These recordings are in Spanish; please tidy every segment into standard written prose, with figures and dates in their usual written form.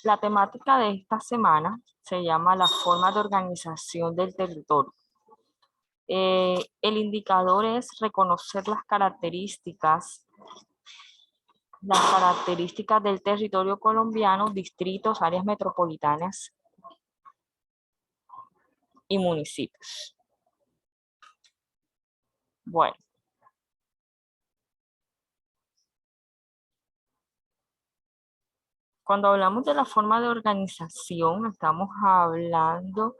La temática de esta semana se llama la forma de organización del territorio. El indicador es reconocer las características del territorio colombiano, distritos, áreas metropolitanas y municipios. Bueno. Cuando hablamos de la forma de organización, estamos hablando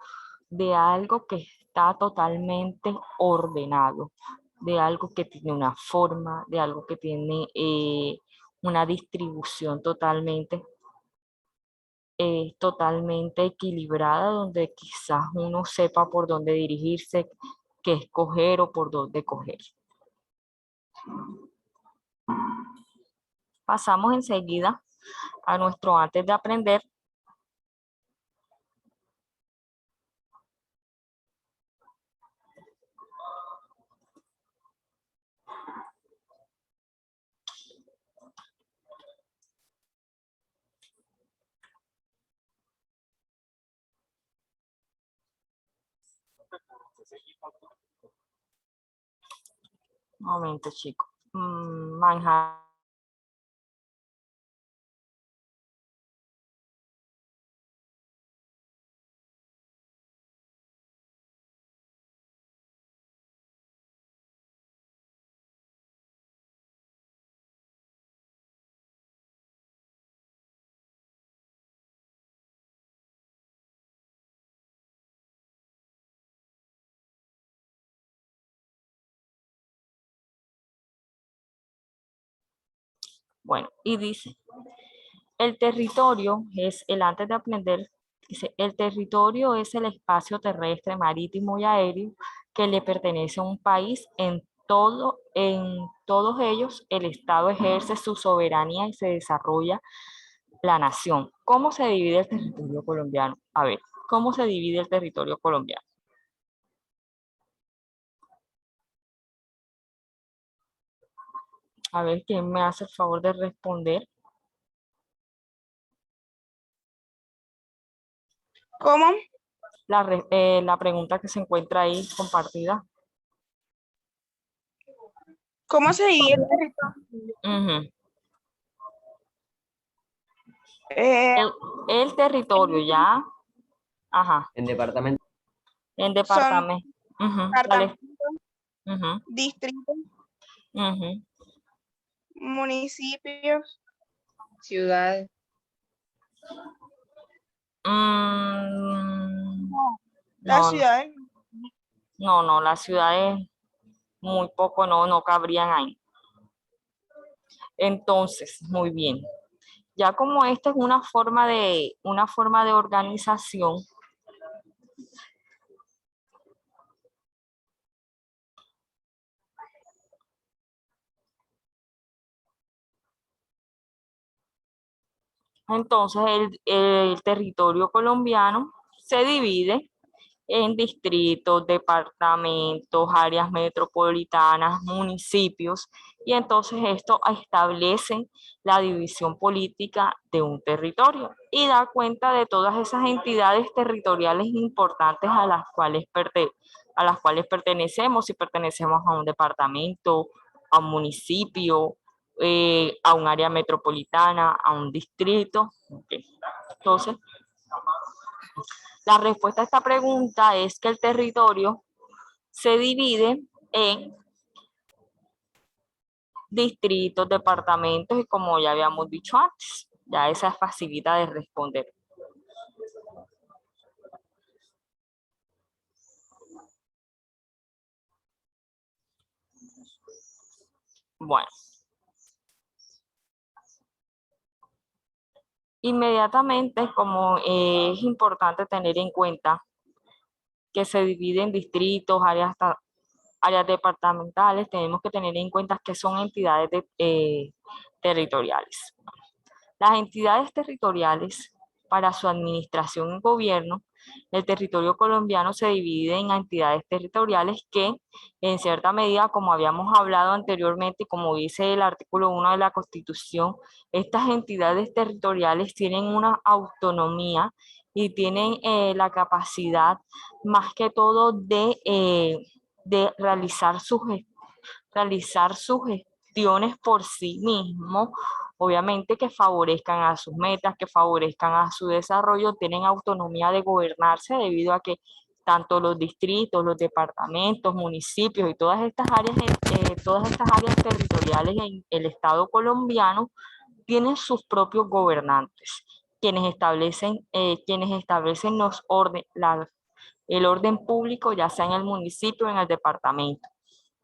de algo que está totalmente ordenado, de algo que tiene una forma, de algo que tiene una distribución totalmente equilibrada, donde quizás uno sepa por dónde dirigirse, qué escoger o por dónde coger. Pasamos enseguida a nuestro antes de aprender. Un momento, chicos. Manhattan. Bueno, y dice, el territorio es el antes de aprender, dice, el territorio es el espacio terrestre, marítimo y aéreo que le pertenece a un país. En todos ellos, el Estado ejerce su soberanía y se desarrolla la nación. ¿Cómo se divide el territorio colombiano? A ver, ¿cómo se divide el territorio colombiano? A ver, ¿quién me hace el favor de responder? ¿Cómo? La pregunta que se encuentra ahí compartida. ¿Cómo se divide el territorio? El territorio ya. Ajá. En departamento. En Son departamento. Dale. distritos, Municipios. municipios, Ciudad. las ciudades. No, las ciudades muy poco, no cabrían ahí. Entonces, muy bien. Ya como esta es una forma de organización, entonces el territorio colombiano se divide en distritos, departamentos, áreas metropolitanas, municipios, y entonces esto establece la división política de un territorio y da cuenta de todas esas entidades territoriales importantes a las cuales pertenecemos, si pertenecemos a un departamento, a un municipio, a un área metropolitana, a un distrito. Okay. Entonces, la respuesta a esta pregunta es que el territorio se divide en distritos, departamentos y como ya habíamos dicho antes, ya esa es facilita de responder. Bueno. Inmediatamente, como es importante tener en cuenta que se divide en distritos, áreas departamentales, tenemos que tener en cuenta que son entidades territoriales. Las entidades territoriales, para su administración y gobierno, El territorio colombiano se divide en entidades territoriales que, en cierta medida, como habíamos hablado anteriormente, y como dice el artículo 1 de la Constitución, estas entidades territoriales tienen una autonomía y tienen la capacidad, más que todo, de realizar sus gestiones por sí mismos, obviamente que favorezcan a sus metas, que favorezcan a su desarrollo, tienen autonomía de gobernarse debido a que tanto los distritos, los departamentos, municipios y todas estas áreas territoriales en el Estado colombiano tienen sus propios gobernantes, quienes establecen el orden público, ya sea en el municipio o en el departamento.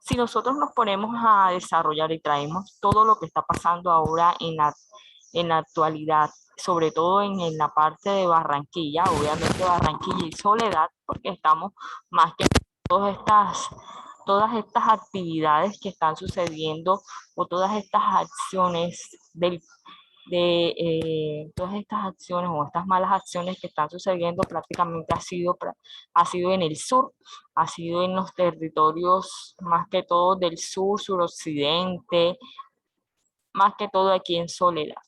Si nosotros nos ponemos a desarrollar y traemos todo lo que está pasando ahora en la actualidad, sobre todo en la parte de Barranquilla, obviamente Barranquilla y Soledad, porque estamos más que todas estas actividades que están sucediendo o todas estas acciones todas estas acciones o estas malas acciones que están sucediendo prácticamente ha sido en el sur, ha sido en los territorios más que todo del sur, suroccidente, más que todo aquí en Soledad.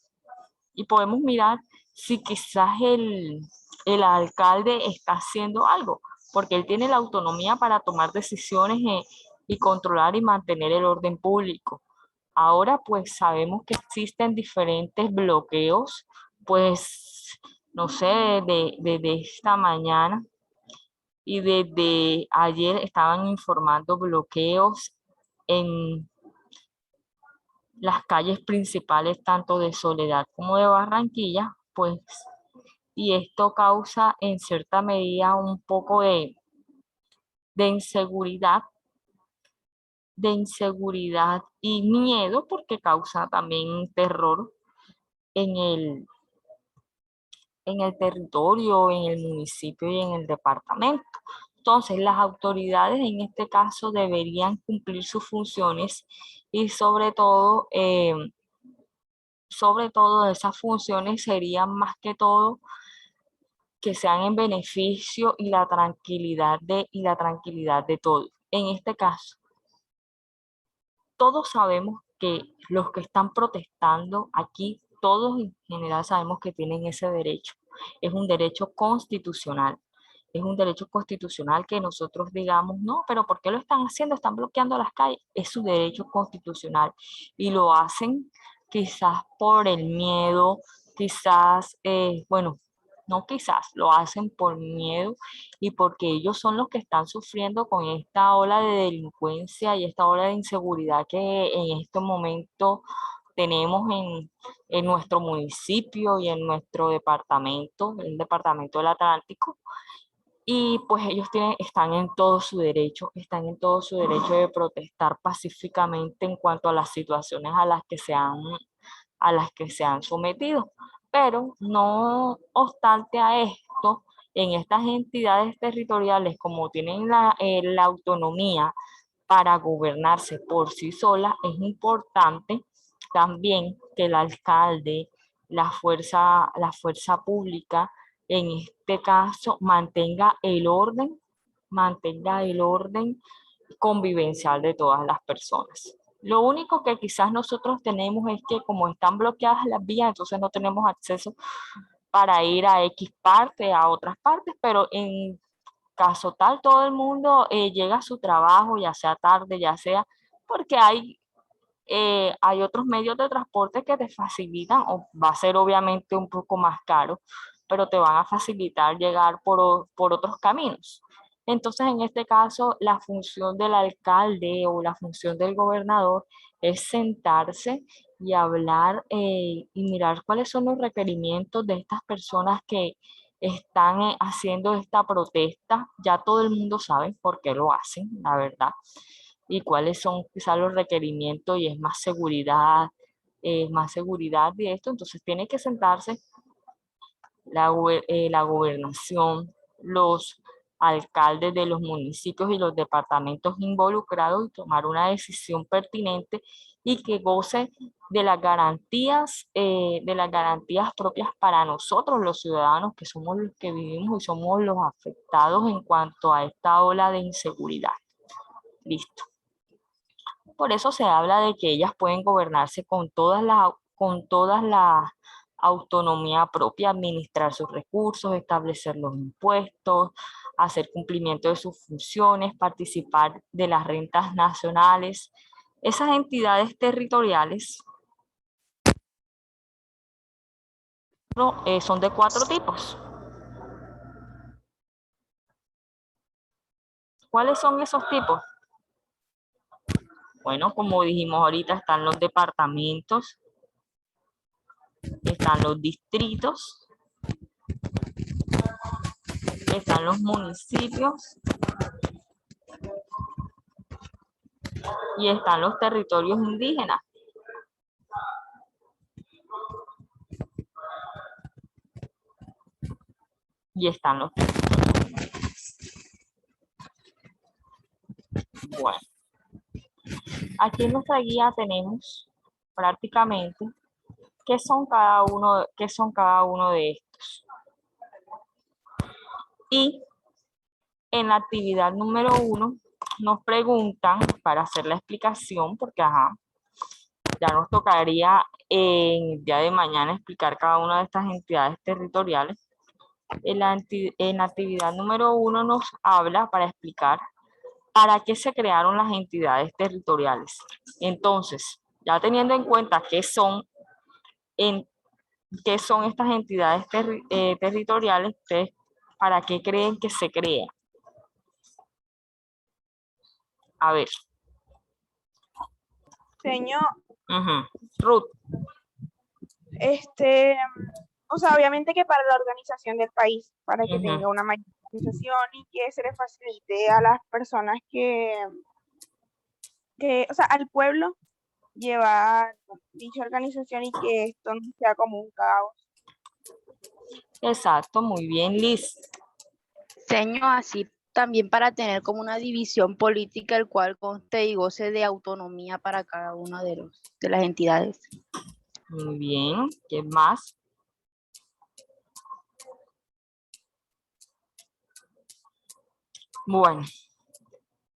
Y podemos mirar si quizás el alcalde está haciendo algo, porque él tiene la autonomía para tomar decisiones y controlar y mantener el orden público. Ahora pues sabemos que existen diferentes bloqueos, pues no sé, desde esta mañana y desde ayer estaban informando bloqueos en las calles principales tanto de Soledad como de Barranquilla, pues, y esto causa en cierta medida un poco de inseguridad, y miedo porque causa también terror en el territorio, en el municipio y en el departamento. Entonces, las autoridades en este caso deberían cumplir sus funciones y sobre todo esas funciones serían más que todo que sean en beneficio y la tranquilidad de todos. En este caso, todos sabemos que los que están protestando aquí, todos en general sabemos que tienen ese derecho. Es un derecho constitucional. Es un derecho constitucional que nosotros digamos, no, pero ¿por qué lo están haciendo? Están bloqueando las calles. Es su derecho constitucional y lo hacen quizás por el miedo, quizás, bueno, no quizás, lo hacen por miedo y porque ellos son los que están sufriendo con esta ola de delincuencia y esta ola de inseguridad que en este momento tenemos en nuestro municipio y en nuestro departamento, el departamento del Atlántico. Y pues ellos están en todo su derecho, de protestar pacíficamente en cuanto a las situaciones a las que se han sometido. Pero no obstante a esto, en estas entidades territoriales, como tienen la autonomía para gobernarse por sí solas, es importante también que el alcalde, la fuerza pública, en este caso, mantenga el orden convivencial de todas las personas. Lo único que quizás nosotros tenemos es que como están bloqueadas las vías, entonces no tenemos acceso para ir a X parte, a otras partes, pero en caso tal, todo el mundo llega a su trabajo, ya sea tarde, ya sea porque hay otros medios de transporte que te facilitan, o va a ser obviamente un poco más caro, pero te van a facilitar llegar por otros caminos. Entonces, en este caso, la función del alcalde o la función del gobernador es sentarse y hablar y mirar cuáles son los requerimientos de estas personas que están haciendo esta protesta. Ya todo el mundo sabe por qué lo hacen, la verdad, y cuáles son quizás los requerimientos y es más seguridad de esto. Entonces tiene que sentarse la gobernación, los alcaldes de los municipios y los departamentos involucrados y tomar una decisión pertinente y que goce de las garantías propias para nosotros los ciudadanos, que somos los que vivimos y somos los afectados en cuanto a esta ola de inseguridad. Listo. Por eso se habla de que ellas pueden gobernarse con toda la autonomía propia, administrar sus recursos, establecer los impuestos, hacer cumplimiento de sus funciones, participar de las rentas nacionales. Esas entidades territoriales son de 4 tipos. ¿Cuáles son esos tipos? Bueno, como dijimos ahorita, están los departamentos, están los distritos, están los municipios y están los territorios indígenas. Y están los... Bueno, aquí en nuestra guía tenemos prácticamente qué son cada uno de estos. Y en la actividad número 1 nos preguntan para hacer la explicación, porque ya nos tocaría en el día de mañana explicar cada una de estas entidades territoriales. En la actividad número 1 nos habla para explicar para qué se crearon las entidades territoriales. Entonces, ya teniendo en cuenta qué son estas entidades territoriales, ¿ustedes para qué creen que se crean? A ver. Señor, Ruth. O sea, obviamente que para la organización del país, para que tenga una mayor organización y que se le facilite a las personas o sea, al pueblo llevar dicha organización y que esto no sea como un caos. Exacto, muy bien, Liz. Señor, así también para tener como una división política, el cual conste y goce de autonomía para cada una de las entidades. Muy bien, ¿qué más? Bueno,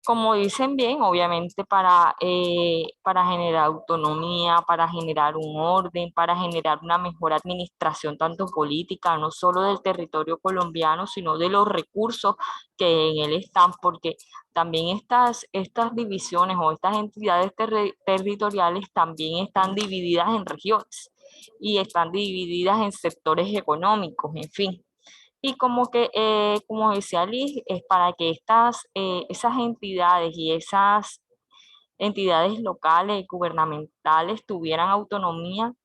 como dicen bien, obviamente para generar autonomía, para generar un orden, para generar una mejor administración tanto política, no solo del territorio colombiano, sino de los recursos que en él están, porque también estas divisiones o estas entidades territoriales también están divididas en regiones y están divididas en sectores económicos, en fin. Y como decía Liz, es para que esas entidades y esas entidades locales y gubernamentales tuvieran autonomía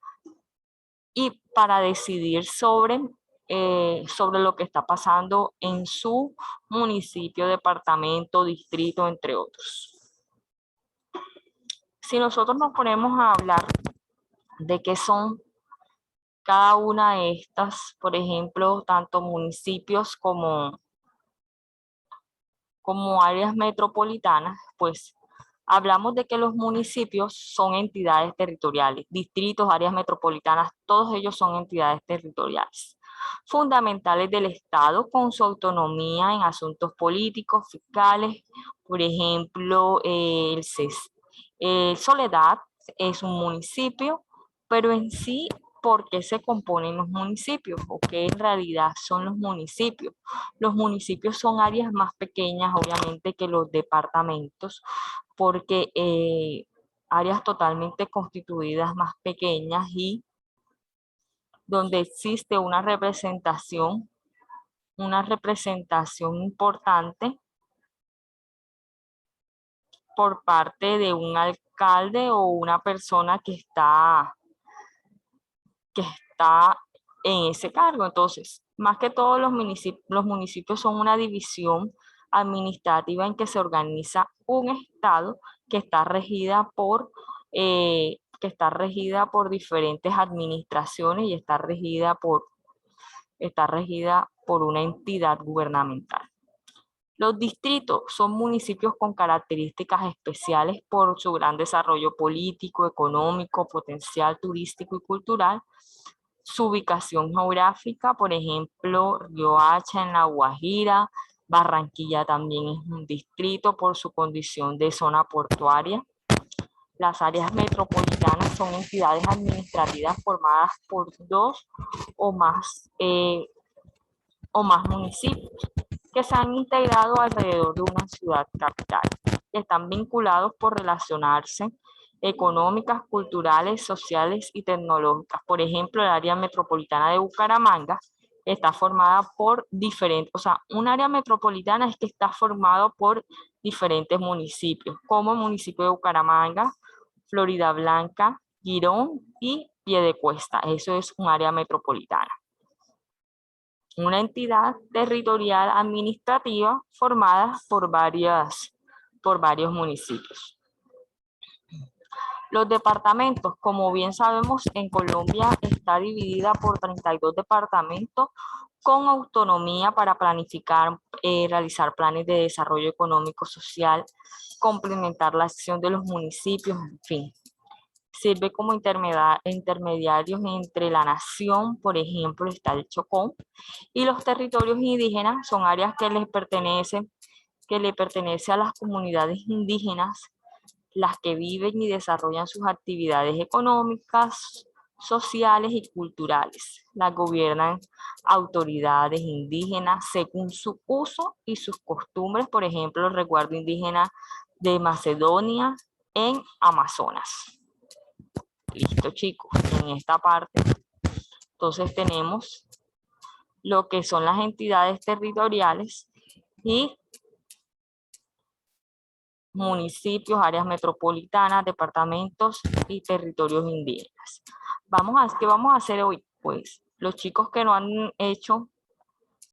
y para decidir sobre lo que está pasando en su municipio, departamento, distrito, entre otros. Si nosotros nos ponemos a hablar de qué son cada una de estas, por ejemplo, tanto municipios como áreas metropolitanas, pues hablamos de que los municipios son entidades territoriales, distritos, áreas metropolitanas, todos ellos son entidades territoriales, fundamentales del Estado con su autonomía en asuntos políticos, fiscales. Por ejemplo, Soledad es un municipio, pero en sí, ¿por qué se componen los municipios? ¿O qué en realidad son los municipios? Los municipios son áreas más pequeñas, obviamente, que los departamentos, porque áreas totalmente constituidas más pequeñas y donde existe una representación importante por parte de un alcalde o una persona que está en ese cargo. Entonces, más que todos los municipios son una división administrativa en que se organiza un estado que está regida por diferentes administraciones y está regida por una entidad gubernamental. Los distritos son municipios con características especiales por su gran desarrollo político, económico, potencial turístico y cultural. Su ubicación geográfica, por ejemplo, Riohacha en La Guajira, Barranquilla también es un distrito por su condición de zona portuaria. Las áreas metropolitanas son entidades administrativas formadas por dos o más municipios que se han integrado alrededor de una ciudad capital. Están vinculados por relacionarse económicas, culturales, sociales y tecnológicas. Por ejemplo, el área metropolitana de Bucaramanga está formada por diferentes, o sea, un área metropolitana es que está formado por diferentes municipios, como el municipio de Bucaramanga, Floridablanca, Girón y Piedecuesta. Eso es un área metropolitana. Una entidad territorial administrativa formada por varios municipios. Los departamentos, como bien sabemos, en Colombia está dividida por 32 departamentos con autonomía para planificar, realizar planes de desarrollo económico, social, complementar la acción de los municipios, en fin. Sirve como intermediarios entre la nación, por ejemplo, está el Chocó, y los territorios indígenas son áreas que le pertenecen a las comunidades indígenas, las que viven y desarrollan sus actividades económicas, sociales y culturales. Las gobiernan autoridades indígenas según su uso y sus costumbres, por ejemplo, el resguardo indígena de Macedonia en Amazonas. Listo, chicos, en esta parte entonces tenemos lo que son las entidades territoriales y municipios, áreas metropolitanas, departamentos y territorios indígenas. ¿Qué vamos a hacer hoy? Pues los chicos que no han hecho